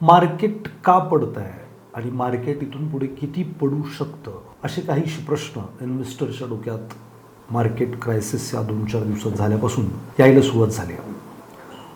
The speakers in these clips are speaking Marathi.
मार्केट का पडत आहे आणि मार्केट इथून पुढे किती पडू शकतं असे काही प्रश्न इन्व्हेस्टरच्या डोक्यात मार्केट क्रायसिस या 2-4 दिवसात झाल्यापासून यायला सुरुवात झाली आहे.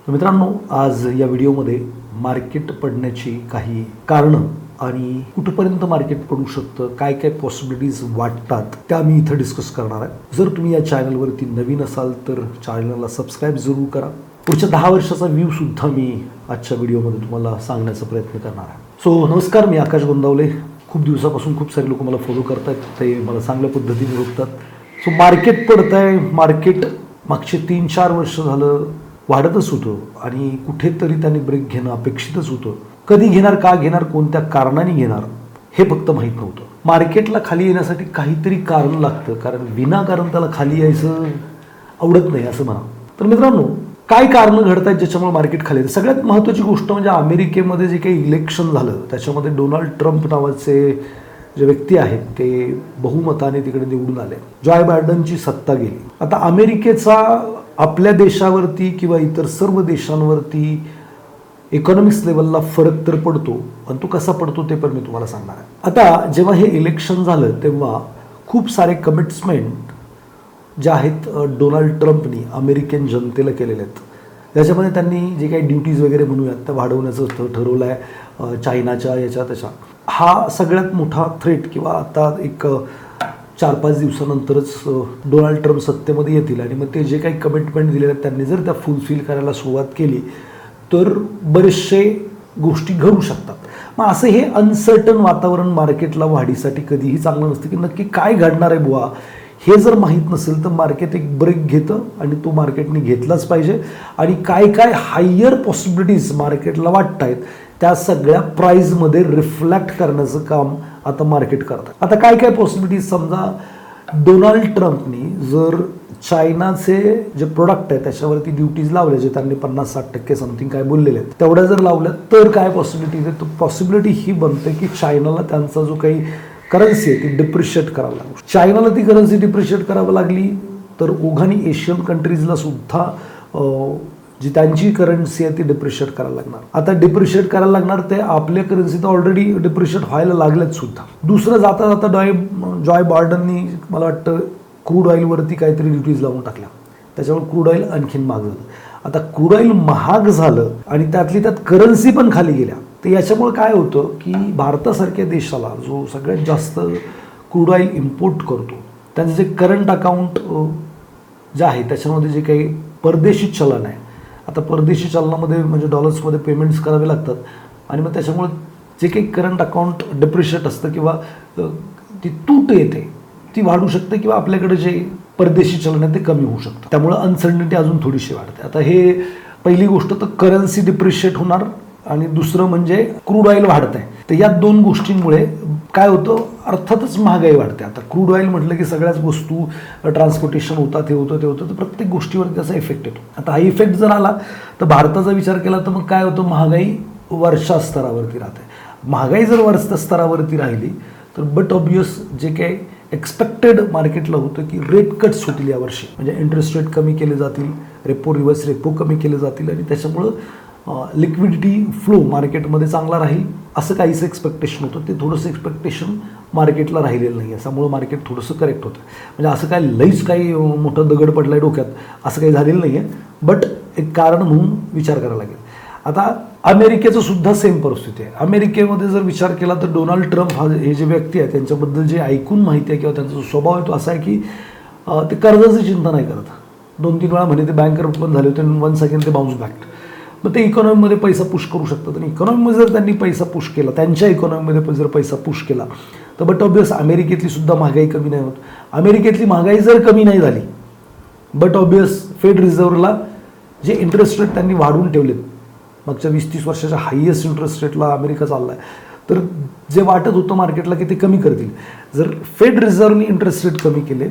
तर मित्रांनो, आज या व्हिडिओमध्ये मार्केट पडण्याची काही कारणं आणि कुठपर्यंत मार्केट पडू शकतं, काय काय पॉसिबिलिटीज वाटतात त्या मी इथं डिस्कस करणार आहे. जर तुम्ही या चॅनलवरती नवीन असाल तर चॅनलला सबस्क्राईब जरूर करा. पुढच्या 10 वर्षाचा व्ह्यू सुद्धा मी आजच्या व्हिडिओमध्ये तुम्हाला सांगण्याचा प्रयत्न करणार आहे. सो नमस्कार, मी आकाश गोंदावले. खूप दिवसापासून खूप सारे लोक मला फॉलो करतात, ते मला चांगल्या पद्धतीने बघतात. सो मार्केट पडत आहे. मार्केट मागचे 3-4 वर्ष झालं वाढतच होतं आणि कुठेतरी त्यांनी ब्रेक घेणं अपेक्षितच होतं. कधी घेणार, का घेणार, कोणत्या कारणाने घेणार हे फक्त माहीत नव्हतं. मार्केटला खाली येण्यासाठी काहीतरी कारण लागतं, कारण विनाकारण त्याला खाली यायचं आवडत नाही असं म्हणा. तर मित्रांनो, काय कारणं घडत आहेत ज्याच्यामुळे मार्केट खाली येतं? सगळ्यात महत्त्वाची गोष्ट म्हणजे अमेरिकेमध्ये जे काही इलेक्शन झालं त्याच्यामध्ये डोनाल्ड ट्रम्प नावाचे जे व्यक्ती आहेत ते बहुमताने तिकडे निवडून आले. जॉय बायडनची सत्ता गेली. आता अमेरिकेचा आपल्या देशावरती किंवा इतर सर्व देशांवरती इकॉनॉमिक्स लेवलला फरक तर पडतो, पण तो कसा पडतो ते पण मी तुम्हाला सांगणार आहे. आता जेव्हा हे इलेक्शन झालं तेव्हा खूप सारे कमिटमेंट ज्या आहेत डोनाल्ड ट्रम्पनी अमेरिकन जनतेला केलेले आहेत. त्याच्यामध्ये त्यांनी जे काही ड्युटीज वगैरे म्हणूयात त्या वाढवण्याचं ठरवलं आहे. चायनाच्या याच्या त्याच्या हा सगळ्यात मोठा थ्रेट किंवा आता एक 4-5 दिवसानंतरच डोनाल्ड ट्रम्प सत्तेमध्ये येतील आणि मग ते जे काही कमिटमेंट दिलेले आहेत त्यांनी जर त्या फुलफिल करायला सुरुवात केली तर बरेचसे गोष्टी घडू शकतात. मग असं हे अनसर्टन वातावरण मार्केटला वाढीसाठी कधीही चांगलं नसतं की नक्की काय घडणार आहे बुवा. हे जर माहीत नसेल तर मार्केट एक ब्रेक घेतं आणि तो मार्केटने घेतलाच पाहिजे. आणि काय काय हायर पॉसिबिलिटीज मार्केटला वाटत आहेत त्या सगळ्या प्राईजमध्ये रिफ्लेक्ट करण्याचं काम आता मार्केट करतात. आता काय काय पॉसिबिलिटीज, समजा डोनाल्ड ट्रम्पनी जर चायनाचे जे प्रोडक्ट आहे त्याच्यावरती ड्युटीज लावल्या, जे त्यांनी 50-60% समथिंग काय बोललेले आहेत तेवढ्या जर लावल्या तर काय पॉसिबिलिटीज आहे? तर पॉसिबिलिटी ही बनते की चायनाला त्यांचा जो काही करन्सी आहे ती डिप्रिशिएट करावं लागली. चायनाला ती करन्सी डिप्रिशिएट करावं लागली तर ओघानी एशियन कंट्रीजला सुद्धा जी त्यांची करन्सी आहे ती डिप्रिशिएट करायला लागणार. आता डिप्रिशिएट करायला लागणार ते आपल्या करन्सी तर ऑलरेडी डिप्रिशिएट व्हायला लागल्यात सुद्धा. दुसरं जाता जाता जॉय बायडननी मला वाटतं क्रूड ऑइलवरती काहीतरी ड्युटीज लावून टाकल्या, त्याच्यामुळे क्रूड ऑइल आणखीन महाग झालं. आता क्रूड ऑइल महाग झालं आणि त्यातली त्यात करन्सी पण खाली गेल्या. तर याच्यामुळे काय होतं की भारतासारख्या देशाला जो सगळ्यात जास्त क्रूड ऑइल इम्पोर्ट करतो त्यांचं जे करंट अकाउंट जे आहे त्याच्यामध्ये जे काही परदेशी चलन आहे, आता परदेशी चलनामध्ये म्हणजे डॉलर्समध्ये पेमेंट्स करावे लागतात आणि मग त्याच्यामुळे जे काही करंट अकाउंट डिप्रिशिएट असतं किंवा ती तूट येते ती वाढू शकते किंवा आपल्याकडे जे परदेशी चलन आहे ते कमी होऊ शकतं. त्यामुळे अनसर्टनिटी अजून थोडीशी वाढते. आता हे पहिली गोष्ट तर करन्सी डिप्रिशिएट होणार आणि दुसरं म्हणजे क्रूड ऑइल वाढत आहे. तर या 2 गोष्टींमुळे काय होतं, अर्थातच महागाई वाढते. आता क्रूड ऑइल म्हटलं की सगळ्याच वस्तू ट्रान्सपोर्टेशन होतात, हे होतं ते होतं, तर प्रत्येक गोष्टीवर त्याचा इफेक्ट येतो. आता हा इफेक्ट जर आला तर भारताचा विचार केला तर मग काय होतं, महागाई वर्षा स्तरावरती राहते. महागाई जर वर्षा स्तरावरती राहिली तर बट ऑब्वियस जे काही एक्सपेक्टेड मार्केटला होतं की रेट कट्स होतील यावर्षी, म्हणजे इंटरेस्ट रेट कमी केले जातील, रेपो रिव्हर्स रेपो कमी केले जातील आणि त्याच्यामुळं लिक्विडिटी फ्लो मार्केटमध्ये चांगला राहील असं काहीच एक्सपेक्टेशन होतं. ते थोडंसं एक्सपेक्टेशन मार्केटला राहिलेलं नाही आहे, त्यामुळं मार्केट थोडंसं करेक्ट होतं. म्हणजे असं काय लईच काही मोठं दगड पडलं आहे डोक्यात असं काही झालेलं नाही आहे, बट एक कारण म्हणून विचार करायला लागेल. आता अमेरिकेचं सुद्धा सेम परिस्थिती आहे. अमेरिकेमध्ये जर विचार केला तर डोनाल्ड ट्रम्प हे जे व्यक्ती आहे त्यांच्याबद्दल जे ऐकून माहिती आहे किंवा त्यांचा जो स्वभाव आहे तो असा आहे की ते कर्जाची चिंता नाही करत. 2-3 वेळा म्हणे ते बँकर पण झाले होते, 1 सेकंड ते बाउन्स बॅक. मग ते इकॉनॉमीमध्ये पैसा पुश करू शकतात आणि इकॉनॉमीमध्ये जर त्यांनी पैसा पुश केला, त्यांच्या इकॉनॉमीमध्ये जर पैसा पुश केला तर बट ऑब्वियस अमेरिकेतली सुद्धा महागाई कमी नाही होत. अमेरिकेतली महागाई जर कमी नाही झाली बट ऑब्वियस फेड रिझर्व्हला जे इंटरेस्ट रेट त्यांनी वाढवून ठेवलेत, मागच्या 20-30 वर्षाच्या हायेस्ट इंटरेस्ट रेटला अमेरिका चालला आहे, तर जे वाटत होतं मार्केटला की ते कमी करतील. जर फेड रिझर्व्हनी इंटरेस्ट रेट कमी केले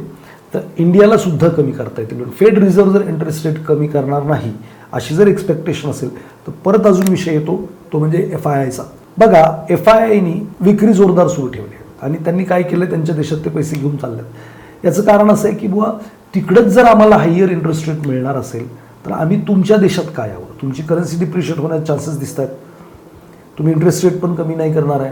तर इंडियाला सुद्धा कमी करता येतील. फेड रिझर्व्ह जर इंटरेस्ट रेट कमी करणार नाही अशी जर एक्सपेक्टेशन असेल तर परत अजून विषय येतो, तो म्हणजे FIIचा. बघा, FIIनी विक्री जोरदार सुरू ठेवली आणि त्यांनी काय केलं, त्यांच्या देशात ते पैसे घेऊन चाललेत. याचं कारण असं आहे की बुवा तिकडंच जर आम्हाला हायर इंटरेस्ट रेट मिळणार असेल तर आम्ही तुमच्या देशात काय यावं, तुमची करन्सी डिप्रिशिएट होण्याचे चान्सेस दिसत आहेत, तुम्ही इंटरेस्ट रेट पण कमी नाही करणार आहे.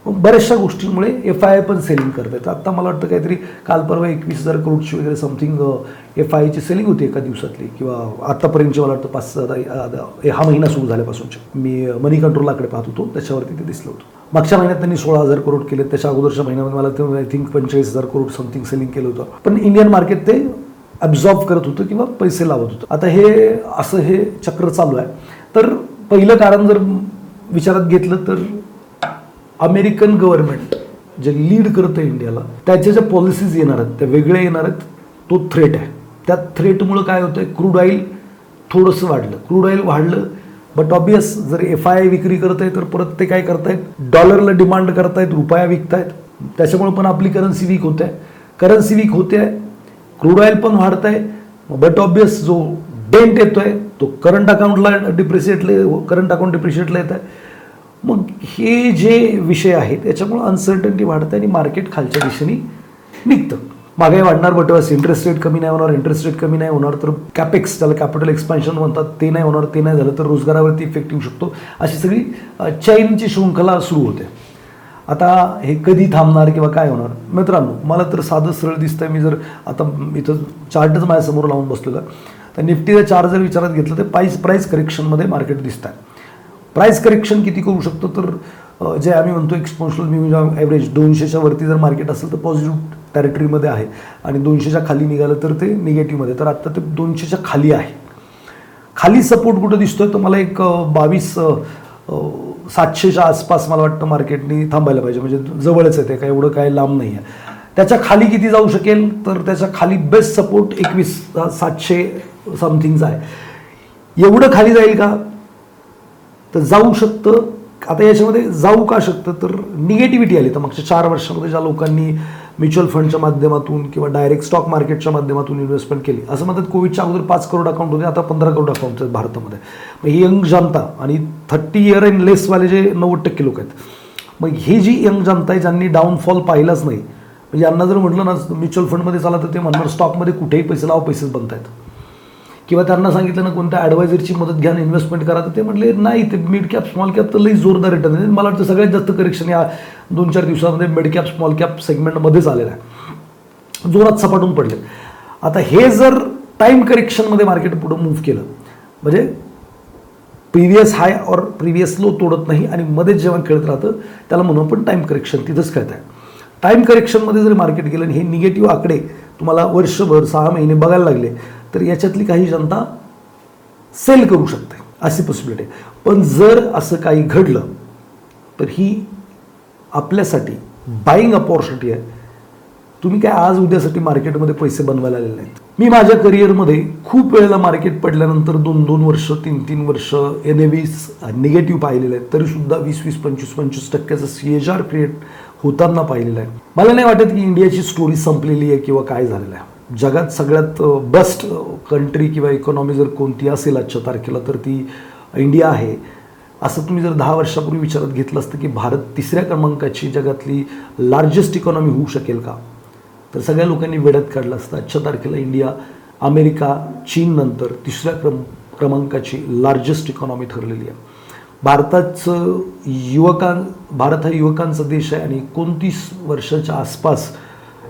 मग बऱ्याचशा गोष्टींमुळे FII पण सेलिंग करत आहेत. आत्ता मला वाटतं काहीतरी काल परवा 21,000 करोडची वगैरे समथिंग FIIची सेलिंग होती एका दिवसातली, किंवा आत्तापर्यंतची मला वाटतं 5 हा महिना सुरू झाल्यापासूनची. मी मनी कंट्रोलाकडे पाहत होतो, त्याच्यावरती ते दिसलं होतं. मागच्या महिन्यात त्यांनी 16,000 करोड केले. त्याच्या अगोदरच्या महिन्यामध्ये मला ते I think 45,000 crore something selling केलं होतं. पण इंडियन मार्केट ते ॲब्झॉर्ब करत होतं किंवा पैसे लावत होतं. आता हे चक्र चालू आहे. तर पहिलं कारण जर विचारात घेतलं तर अमेरिकन गव्हर्नमेंट जे लीड करतं इंडियाला, त्याच्या ज्या पॉलिसीज येणार आहेत त्या वेगळ्या येणार आहेत. तो थ्रेट आहे. त्या थ्रेटमुळं काय होतं आहे, क्रूड ऑइल थोडंसं वाढलं. क्रूड ऑइल वाढलं, बट ऑब्वियस जर FII विक्री करत आहे तर परत ते काय करतायत, डॉलरला डिमांड करतायत, रुपया विकतायत. त्याच्यामुळे पण आपली करन्सी वीक होते आहे. क्रूड ऑइल पण वाढत आहे, बट ऑब्वियस जो डेंट येतोय तो करंट अकाउंट डिप्रिशिएटला येत आहे. मग हे जे विषय आहेत त्याच्यामुळे अनसर्टन्टी वाढते आणि मार्केट खालच्या दिशेने निघतं. महागाई वाढणार, बट इंटरेस्ट रेट कमी नाही होणार तर कॅपेक्स, त्याला कॅपिटल एक्सपान्शन म्हणतात, ते नाही होणार. ते नाही झालं तर रोजगारावरती इफेक्ट येऊ शकतो. अशी सगळी चैनची शृंखला सुरू होते. आता हे कधी थांबणार किंवा काय होणार? मित्रांनो, मला तर साधं सरळ दिसतंय. मी जर आता इथं चार्टच माझ्यासमोर लावून बसलेलं, तर निफ्टीचा चार्ट जर विचारात घेतलं तर प्राईस करेक्शनमध्ये मार्केट दिसत आहे. प्राईस करेक्शन किती करू शकतो, तर जे आम्ही म्हणतो एक्सपोन्शियल मिनिमम ॲव्हरेज 200च्या वरती जर मार्केट असेल तर पॉझिटिव्ह टेरिटरीमध्ये आहे, आणि 200च्या खाली निघालं तर ते निगेटिव्हमध्ये. तर आत्ता ते 200च्या खाली आहे. खाली सपोर्ट कुठं दिसतोय, तर मला एक 22,700च्या आसपास मला वाटतं मार्केटनी थांबायला पाहिजे. म्हणजे जवळच आहे ते, काय एवढं काय लांब नाही आहे. त्याच्या खाली किती जाऊ शकेल, तर त्याच्या खाली बेस्ट सपोर्ट 21,700 समथिंगचा आहे. एवढं खाली जाईल का, तर जाऊ शकतं. आता याच्यामध्ये जाऊ का शकतं, तर निगेटिव्हिटी आली. तर मागच्या 4 वर्षामध्ये ज्या लोकांनी म्युच्युअल फंडच्या माध्यमातून किंवा डायरेक्ट स्टॉक मार्केटच्या माध्यमातून इन्व्हेस्टमेंट केली, असं म्हणतात कोविडच्या अगोदर 5 करोड अकाउंट होते, आता 15 करोड अकाउंट आहेत भारतामध्ये. मग ही यंग जनता आणि 30 इयर अँड लेसवाले जे 90% लोक आहेत, मग ही जी यंग जनता आहे ज्यांनी डाऊनफॉल पाहिलाच नाही, म्हणजे यांना जर म्हटलं ना म्युच्युअल फंडमध्ये चाला, तर ते म्हणणार स्टॉकमध्ये कुठेही पैसे लावा, पैसेच बनत आहेत. किंवा त्यांना सांगितलं ना कोणत्या ॲडवायझरची मदत घ्या इन्व्हेस्टमेंट करा, तर ते म्हटले नाही, ते मिड कॅप स्मॉल कॅप तर लई जोरदार रिटर्न आहे. मला वाटतं सगळ्यात जास्त करेक्शन या 2-4 दिवसामध्ये मिड कॅप स्मॉल कॅप सेगमेंटमध्येच आलेलं आहे. जोरात सपाटून पडले. आता हे जर टाईम करेक्शनमध्ये मार्केट पुढं मूव्ह केलं, म्हणजे प्रिव्हियस हाय और प्रिव्हियस लो तोडत नाही आणि मध्येच जेव्हा खेळत राहतं, त्याला म्हणून पण टाईम करेक्शन, तिथंच खेळत आहे. टाईम करेक्शनमध्ये जर मार्केट गेलं आणि हे निगेटिव्ह आकडे तुम्हाला वर्षभर 6 महिने बघायला लागले, तर याच्यातली काही जनता सेल करू शकते, अशी पॉसिबिलिटी. पण जर असं काही घडलं तर ही आपल्यासाठी बाईंग अपॉर्च्युनिटी आहे. तुम्ही काय आज उद्यासाठी मार्केटमध्ये पैसे बनवायला आलेले नाहीत. मी माझ्या करिअरमध्ये खूप वेळेला मार्केट पडल्यानंतर 2-2 वर्ष 3-3 वर्ष NAVs निगेटिव्ह पाहिलेले आहेत, तरीसुद्धा 20-20, 25-25% CAGR क्रिएट होताना पाहिलेलं आहे. मला नाही वाटत की इंडियाची स्टोरी संपलेली आहे किंवा काय झालेलं आहे. जगात सगळ्यात बेस्ट कंट्री किंवा इकॉनॉमी जर कोणती असेल आजच्या तारखेला, तर ती इंडिया आहे. असं तुम्ही जर 10 वर्षापूर्वी विचारात घेतलं असतं की भारत 3ऱ्या क्रमांकाची जगातली लार्जेस्ट इकॉनॉमी होऊ शकेल का, तर सगळ्या लोकांनी वेड्यात काढलं असतं. आजच्या तारखेला इंडिया अमेरिका, चीन नंतर 3ऱ्या क्रमांकाची लार्जेस्ट इकॉनॉमी ठरलेली आहे. भारत हा युवकांचा देश आहे आणि 29 वर्षाच्या आसपास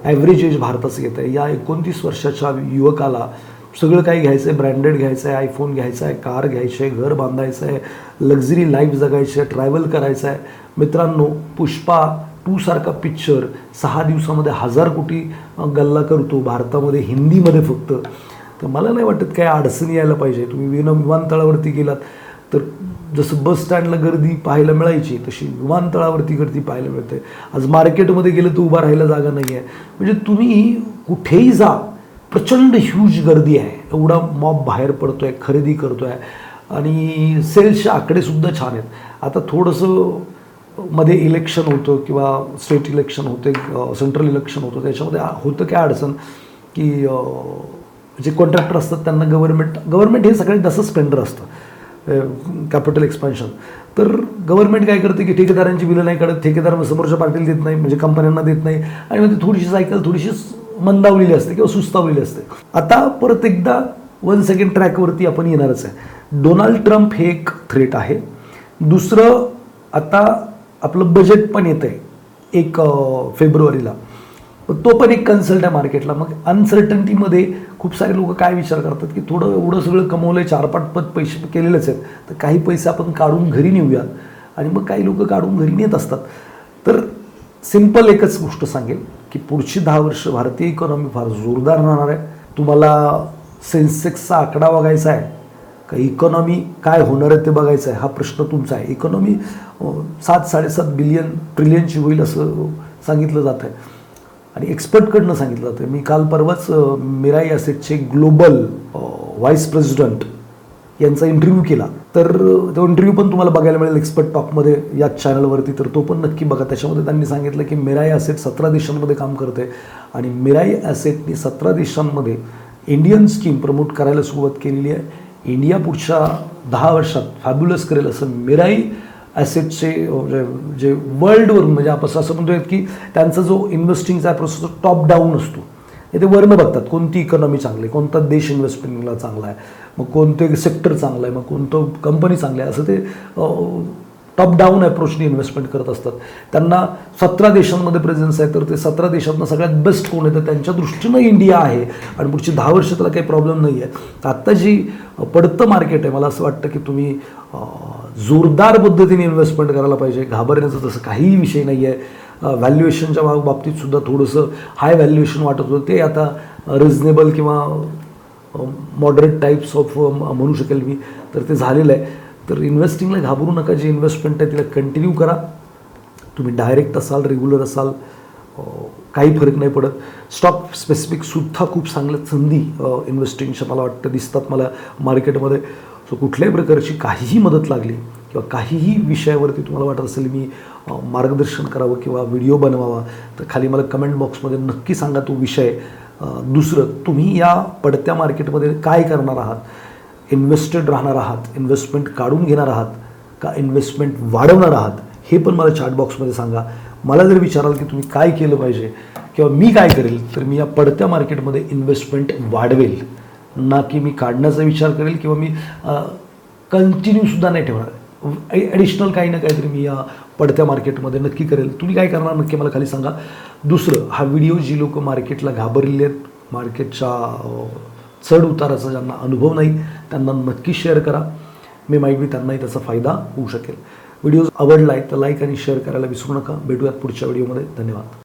ॲव्हरेज एज भारताचं येत आहे. या 29 वर्षाच्या युवकाला सगळं काही घ्यायचं आहे, ब्रँडेड घ्यायचं आहे, आयफोन घ्यायचा आहे, कार घ्यायची आहे, घर बांधायचं आहे, लक्झरी लाईफ जगायची आहे, ट्रॅव्हल करायचं आहे. मित्रांनो, पुष्पा 2 सारखा पिक्चर 6 दिवसामध्ये 1000 कोटी गल्ला करतो भारतामध्ये, हिंदीमध्ये फक्त. तर मला नाही वाटत काय अडचणी यायला पाहिजे. तुम्ही विमानतळावरती गेलात तर जसं बस स्टँडला गर्दी पाहायला मिळायची, तशी विमानतळावरती गर्दी पाहायला मिळते. आज मार्केटमध्ये गेलं तर उभा राहायला जागा नाही आहे. म्हणजे तुम्ही कुठेही जा, प्रचंड ह्यूज गर्दी आहे. एवढा मॉब बाहेर पडतो आहे, खरेदी करतो आहे, आणि सेल्सचे आकडेसुद्धा छान आहेत. आता थोडंसं मध्ये इलेक्शन होतं किंवा स्टेट इलेक्शन होते, सेंट्रल इलेक्शन होतं, त्याच्यामध्ये होतं काय अडचण की जे कॉन्ट्रॅक्टर असतात त्यांना गव्हर्नमेंट हे सगळ्यात जास्त स्पेंडर असतं कॅपिटल एक्सपान्शन. तर गव्हर्नमेंट काय करते की ठेकेदारांची बिलं नाही काढत, ठेकेदार समोरच्या पार्टीला देत नाही, म्हणजे कंपन्यांना देत नाही, आणि मग ती थोडीशी सायकल थोडीशी मंदावलेली असते किंवा सुस्तावलेली असते. आता परत एकदा 1 सेकंड ट्रॅकवरती आपण येणारच आहे. डोनाल्ड ट्रम्प हे एक थ्रेट आहे. दुसरं आता आपलं बजेट पण येतं आहे 1 फेब्रुवारीला, पण तो पण एक कन्सल्ट आहे मार्केटला. मग अनसर्टन्टीमध्ये खूप सारे लोक काय विचार करतात की थोडं एवढं सगळं कमवलं आहे, 4-5 पद पैसे केलेलेच आहेत, तर काही पैसे आपण काढून घरी नेऊयात. आणि मग काही लोक काढून घरी नेत असतात. तर सिम्पल एकच गोष्ट सांगेल की पुढची 10 वर्ष भारतीय इकॉनॉमी फार जोरदार राहणार आहे. तुम्हाला सेन्सेक्सचा आकडा बघायचा आहे का इकॉनॉमी काय होणार आहे ते बघायचं आहे, हा प्रश्न तुमचा आहे. इकॉनॉमी 7-7.5 बिलियन ट्रिलियनची होईल असं सांगितलं जात आहे आणि एक्सपर्टकडनं सांगितलं जातं. मी काल परवाच मिराई ॲसेटचे ग्लोबल व्हाईस प्रेसिडेंट यांचा इंटरव्ह्यू केला, तर तो इंटरव्ह्यू पण तुम्हाला बघायला मिळेल एक्सपर्ट टॉकमध्ये या चॅनलवरती, तर तो पण नक्की बघा. त्याच्यामध्ये त्यांनी सांगितलं की मिराई ॲसेट 17 देशांमध्ये काम करते आणि मिराई ॲसेटनी 17 देशांमध्ये इंडियन स्कीम प्रमोट करायला सुरुवात केलेली आहे. इंडिया पुढच्या 10 वर्षात फॅब्युलस करेल असं मिराई ॲसेटचे जे वर्ल्डवरून, म्हणजे आपण असं म्हणतोय की त्यांचा जो इन्व्हेस्टिंगचा प्रोसेस टॉप डाऊन असतो, ते वरनं बघतात कोणती इकॉनॉमी चांगली आहे, कोणता देश इन्व्हेस्टमेंटला चांगला आहे, मग कोणते सेक्टर चांगलं आहे, मग कोणतं कंपनी चांगली आहे, असं ते टॉप डाऊन अप्रोचने इन्व्हेस्टमेंट करत असतात. त्यांना 17 देशांमध्ये प्रेझेन्स आहे, तर ते 17 देशातनं सगळ्यात बेस्ट कोण आहे तर त्यांच्या दृष्टीनं इंडिया आहे आणि पुढची 10 वर्ष त्याला काही प्रॉब्लेम नाही आहे. तर आत्ता जी पडतं मार्केट आहे, मला असं वाटतं की तुम्ही जोरदार पद्धतीने इन्व्हेस्टमेंट करायला पाहिजे. घाबरण्याचं तसं काहीही विषय नाही आहे. व्हॅल्युएशनच्या बाबतीत सुद्धा थोडंसं हाय व्हॅल्युएशन वाटत होतं, ते आता रिजनेबल किंवा मॉडरेट टाईप्स ऑफ म्हणू शकेल मी, तर ते झालेलं आहे. तर इन्व्हेस्टिंगला घाबरू नका. जे इन्व्हेस्टमेंट आहे तिला कंटिन्यू करा. तुम्ही डायरेक्ट असाल, रेग्युलर असाल, काही फरक नाही पडत. स्टॉक स्पेसिफिकसुद्धा खूप चांगल्या संधी इन्व्हेस्टिंगच्या मला वाटतं दिसतात मला मार्केटमध्ये. सो कुठल्याही प्रकारची काहीही मदत लागली किंवा काहीही विषयावरती तुम्हाला वाटत असेल मी मार्गदर्शन करावं किंवा व्हिडिओ बनवावा, तर खाली मला कमेंट बॉक्समध्ये नक्की सांगा तो विषय. दुसरं, तुम्ही या पडत्या मार्केटमध्ये काय करणार आहात? इन्व्हेस्टेड राहणार आहात, इन्व्हेस्टमेंट काढून घेणार आहात का इन्व्हेस्टमेंट वाढवणार आहात, हे पण मला चॅट बॉक्समध्ये सांगा. मला जर विचाराल की तुम्ही काय केलं पाहिजे किंवा मी काय करेल, तर मी या पडत्या मार्केटमध्ये इन्व्हेस्टमेंट वाढवेल, ना की मी काढण्याचा विचार करेल किंवा मी कंटिन्यूसुद्धा नाही ठेवणार. ॲडिशनल काही ना काहीतरी मी या पडत्या मार्केटमध्ये नक्की करेल. तुम्ही काय करणार नक्की मला खाली सांगा. दुसरं, हा व्हिडिओ जी लोक मार्केटला घाबरलेले आहेत, मार्केटच्या चढ उताराचा ज्यांना अनुभव नाही त्यांना नक्की शेअर करा. मी माहीत बी त्यांनाही त्याचा फायदा होऊ शकेल. व्हिडिओ आवडला आहे तर लाईक आणि शेअर करायला विसरू नका. भेटूयात पुढच्या व्हिडिओमध्ये. धन्यवाद.